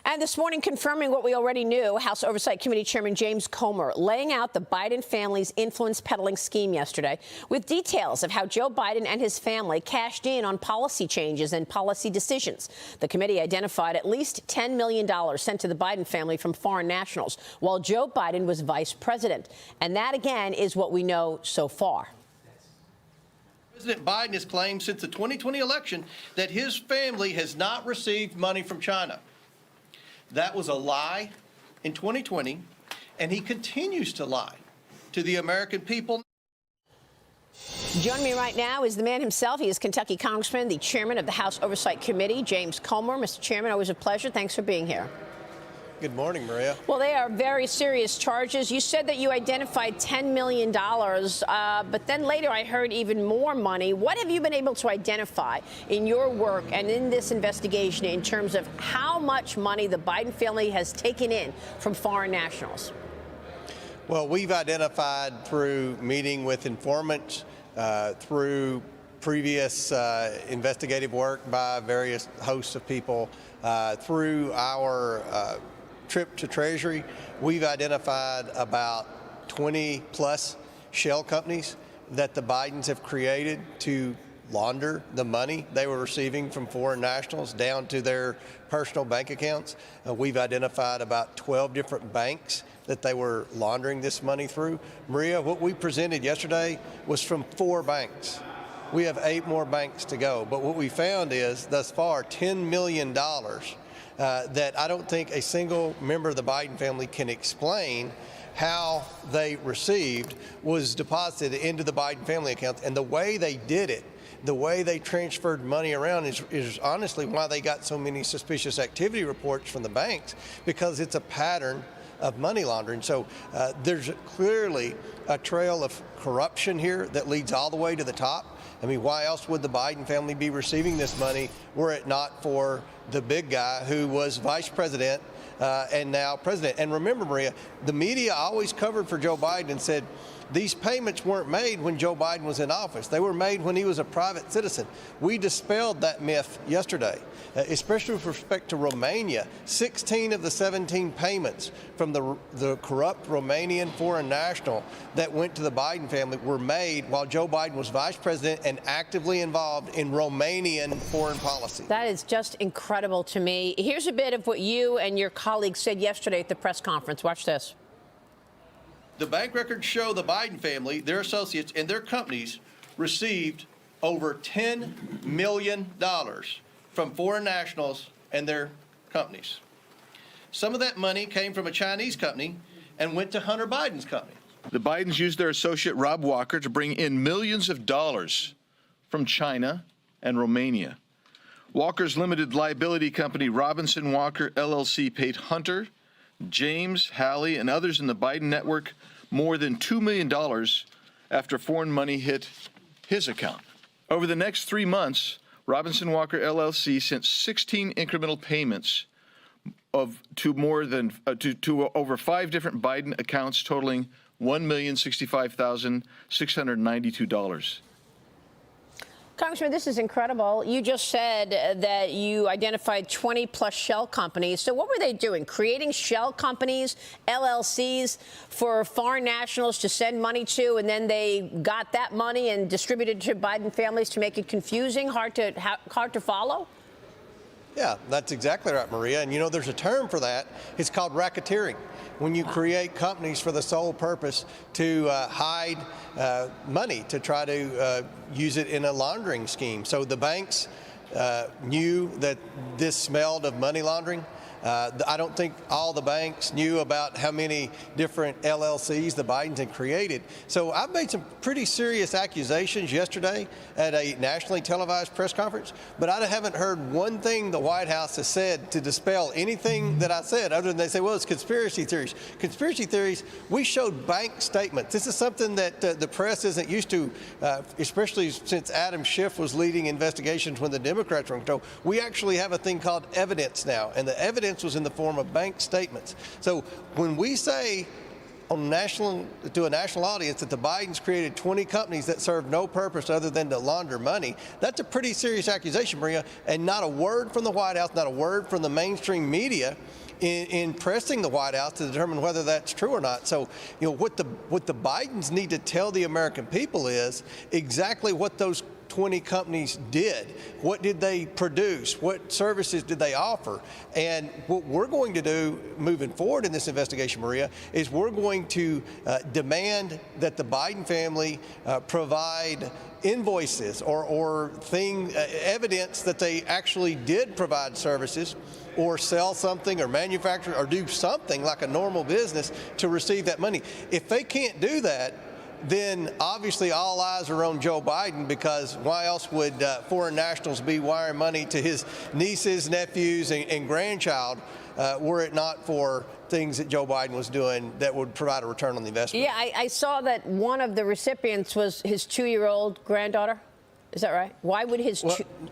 And this morning, confirming what we already knew, House Oversight Committee Chairman James Comer laying out the Biden family's influence peddling scheme yesterday with details of how Joe Biden and his family cashed in on policy changes and policy decisions. The committee identified at least $10 million sent to the Biden family from foreign nationals while Joe Biden was vice president. And that, again, is what we know so far. President Biden has claimed since the 2020 election that his family has not received money from China. That was a lie in 2020, and he continues to lie to the American people. Joining me right now is the man himself. He is Kentucky Congressman, the chairman of the House Oversight Committee, James Comer. Mr. Chairman, always a pleasure. Thanks for being here. Good morning, Maria. Well, they are very serious charges. You said that you identified $10 million, but then later I heard even more money. What have you been able to identify in your work and in this investigation in terms of how much money the Biden family has taken in from foreign nationals? Well, we've identified through meeting with informants, through previous investigative work by various hosts of people, through our trip to Treasury, we've identified about 20 plus shell companies that the Bidens have created to launder the money they were receiving from foreign nationals down to their personal bank accounts. We've identified about 12 different banks that they were laundering this money through. Maria, what we presented yesterday was from 4 banks. We have 8 more banks to go, but what we found is thus far $10 million that I don't think a single member of the Biden family can explain how they received was deposited into the Biden family account. And the way they did it, the way they transferred money around is honestly why they got so many suspicious activity reports from the banks, because it's a pattern of money laundering. So there's clearly a trail of corruption here that leads all the way to the top. I mean, why else would the Biden family be receiving this money were it not for the big guy who was vice president and now president? And remember, Maria, the media always covered for Joe Biden and said these payments weren't made when Joe Biden was in office. They were made when he was a private citizen. We dispelled that myth yesterday, especially with respect to Romania. 16 of the 17 payments from the corrupt Romanian foreign national that went to the Biden family were made while Joe Biden was vice president and actively involved in Romanian foreign policy. That is just incredible to me. Here's a bit of what you and your colleagues said yesterday at the press conference. Watch this. The bank records show the Biden family, their associates, and their companies received over $10 million from foreign nationals and their companies. Some of that money came from a Chinese company and went to Hunter Biden's company. The Bidens used their associate Rob Walker to bring in millions of dollars from China and Romania. Walker's limited liability company, Robinson Walker LLC, paid Hunter, James, Hallie, and others in the Biden network more than $2 million after foreign money hit his account. Over the next 3 months, Robinson Walker LLC sent 16 incremental payments to over 5 different Biden accounts totaling $1,065,692. Congressman, this is incredible. You just said that you identified 20 plus shell companies. So what were they doing? Creating shell companies, LLCs for foreign nationals to send money to, and then they got that money and distributed to Biden families to make it confusing, hard to follow? Yeah, that's exactly right, Maria. And you know, there's a term for that. It's called racketeering. When you create companies for the sole purpose to hide money, to try to use it in a laundering scheme. So the banks knew that this smelled of money laundering. I don't think all the banks knew about how many different LLCs the Bidens had created. So I've made some pretty serious accusations yesterday at a nationally televised press conference, but I haven't heard one thing the White House has said to dispel anything that I said, other than they say, well, it's conspiracy theories. Conspiracy theories, we showed bank statements. This is something that the press isn't used to, especially since Adam Schiff was leading investigations when the Democrats were in control. We actually have a thing called evidence now, and the evidence was in the form of bank statements. So when we say to a national audience that the Bidens created 20 companies that serve no purpose other than to launder money. That's a pretty serious accusation, Maria, and not a word from the White House, not a word from the mainstream media in pressing the White House to determine whether that's true or not. So, what the Bidens need to tell the American people is exactly what those 20 companies did. What did they produce? What services did they offer? And what we're going to do moving forward in this investigation, Maria, is we're going to demand that the Biden family provide invoices or evidence that they actually did provide services or sell something or manufacture or do something like a normal business to receive that money. If they can't do that, then obviously all eyes are on Joe Biden, because why else would foreign nationals be wiring money to his nieces, nephews, and grandchild were it not for things that Joe Biden was doing that would provide a return on the investment? Yeah, I saw that one of the recipients was his 2-year-old granddaughter. Is that right? Why would his...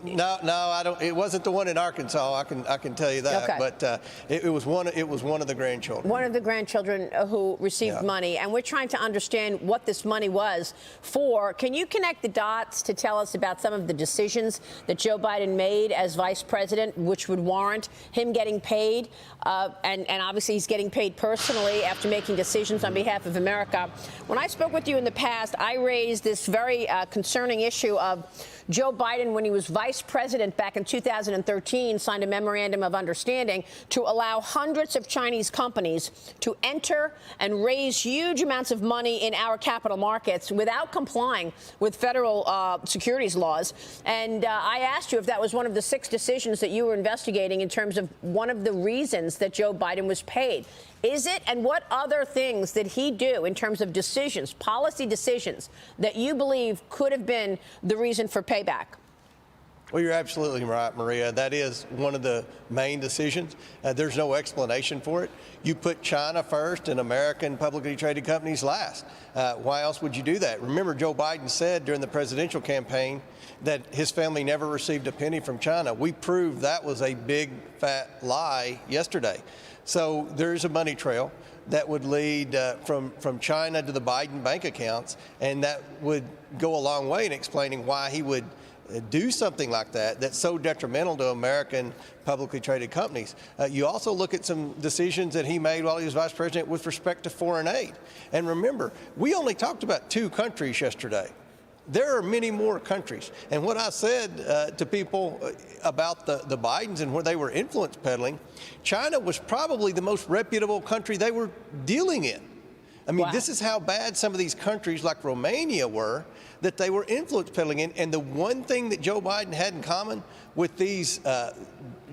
No, I don't. It wasn't the one in Arkansas. I can tell you that. Okay. But it was one of the grandchildren. One of the grandchildren who received money, and we're trying to understand what this money was for. Can you connect the dots to tell us about some of the decisions that Joe Biden made as vice president, which would warrant him getting paid? And obviously he's getting paid personally after making decisions on behalf of America. When I spoke with you in the past, I raised this very concerning issue of Joe Biden, when he was vice president back in 2013, signed a memorandum of understanding to allow hundreds of Chinese companies to enter and raise huge amounts of money in our capital markets without complying with federal securities laws. And I asked you if that was one of the 6 decisions that you were investigating in terms of one of the reasons that Joe Biden was paid. Is it? And what other things did he do in terms of decisions, policy decisions, that you believe could have been the reason for payback? Well, you're absolutely right, Maria. That is one of the main decisions. There's no explanation for it. You put China first and American publicly traded companies last. Why else would you do that? Remember, Joe Biden said during the presidential campaign that his family never received a penny from China. We proved that was a big, fat lie yesterday. So there's a money trail that would lead from China to the Biden bank accounts, and that would go a long way in explaining why he would do something like that that's so detrimental to American publicly traded companies. You also look at some decisions that he made while he was vice president with respect to foreign aid. And remember, we only talked about 2 countries yesterday. There are many more countries. And what I said to people about the Bidens and where they were influence peddling, China was probably the most reputable country they were dealing in. I mean, This is how bad some of these countries like Romania were that they were influence peddling in. And the one thing that Joe Biden had in common with these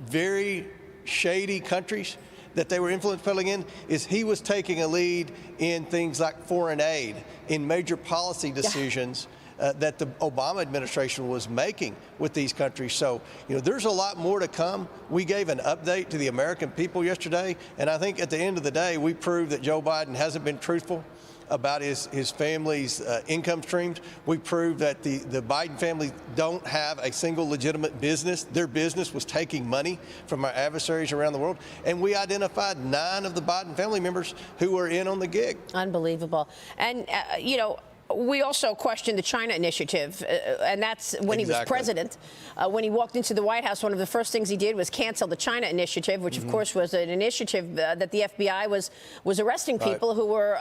very shady countries that they were influence peddling in is he was taking a lead in things like foreign aid, in major policy decisions that the Obama administration was making with these countries. So, there's a lot more to come. We gave an update to the American people yesterday, and I think at the end of the day, we proved that Joe Biden hasn't been truthful about his family's income streams. We proved that the Biden family don't have a single legitimate business. Their business was taking money from our adversaries around the world. And we identified 9 of the Biden family members who were in on the gig. Unbelievable. And, we also questioned the China initiative, and that's when he was president. When he walked into the White House, one of the first things he did was cancel the China initiative, which, of course, was an initiative that the FBI was arresting people who were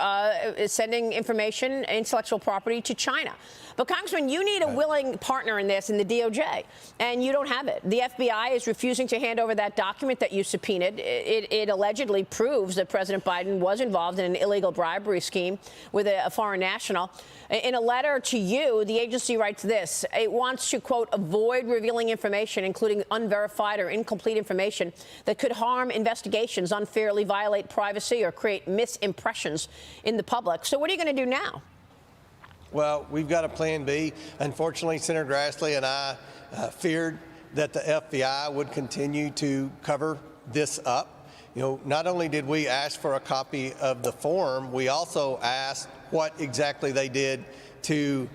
sending information, intellectual property to China. But, Congressman, you need a willing partner in this in the DOJ, and you don't have it. The FBI is refusing to hand over that document that you subpoenaed. It allegedly proves that President Biden was involved in an illegal bribery scheme with a foreign national. In a letter to you, the agency writes this. It wants to, quote, avoid revealing information, including unverified or incomplete information that could harm investigations, unfairly violate privacy, or create misimpressions in the public. So what are you going to do now? Well, we've got a plan B. Unfortunately, Senator Grassley and I feared that the FBI would continue to cover this up. Not only did we ask for a copy of the form, we also asked what exactly they did to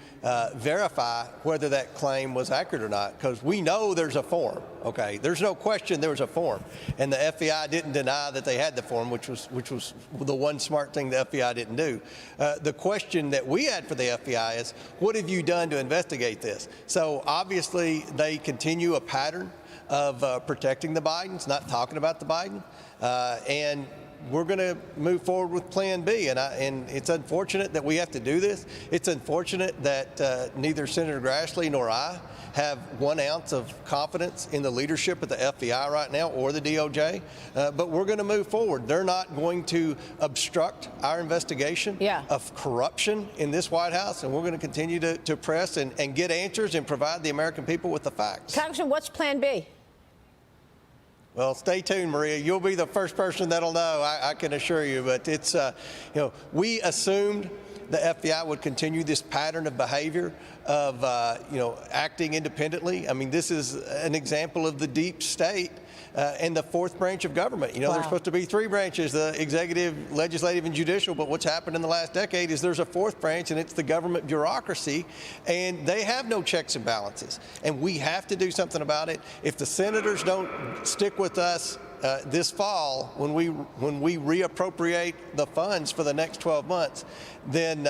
verify whether that claim was accurate or not, because we know there's a form. Okay, there's no question there was a form, and the FBI didn't deny that they had the form, which was the one smart thing the FBI didn't do. The question that we had for the FBI is, what have you done to investigate this? So obviously they continue a pattern of protecting the Bidens, not talking about the Biden, and we're going to move forward with Plan B, and it's unfortunate that we have to do this. It's unfortunate that neither Senator Grassley nor I have 1 ounce of confidence in the leadership of the FBI right now or the DOJ, but we're going to move forward. They're not going to obstruct our investigation of corruption in this White House, and we're going to continue to press and get answers and provide the American people with the facts. Congressman, what's Plan B? Well, stay tuned, Maria. You'll be the first person that'll know, I can assure you. But it's, we assumed the FBI would continue this pattern of behavior of, acting independently. I mean, this is an example of the deep state and the fourth branch of government. There's supposed to be 3 branches, the executive, legislative, and judicial. But what's happened in the last decade is there's a 4th branch, and it's the government bureaucracy, and they have no checks and balances. And we have to do something about it. If the senators don't stick with us this fall, when we reappropriate the funds for the next 12 months, then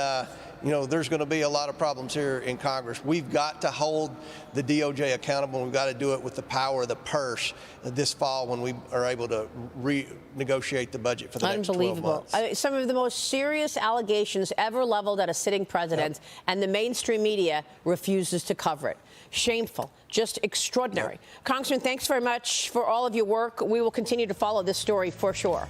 there's going to be a lot of problems here in Congress. We've got to hold the DOJ accountable. We've got to do it with the power of the purse this fall when we are able to renegotiate the budget for the next 12 months. Some of the most serious allegations ever leveled at a sitting president, and the mainstream media refuses to cover it. Shameful, just extraordinary. Congressman, thanks very much for all of your work. We will continue to follow this story for sure.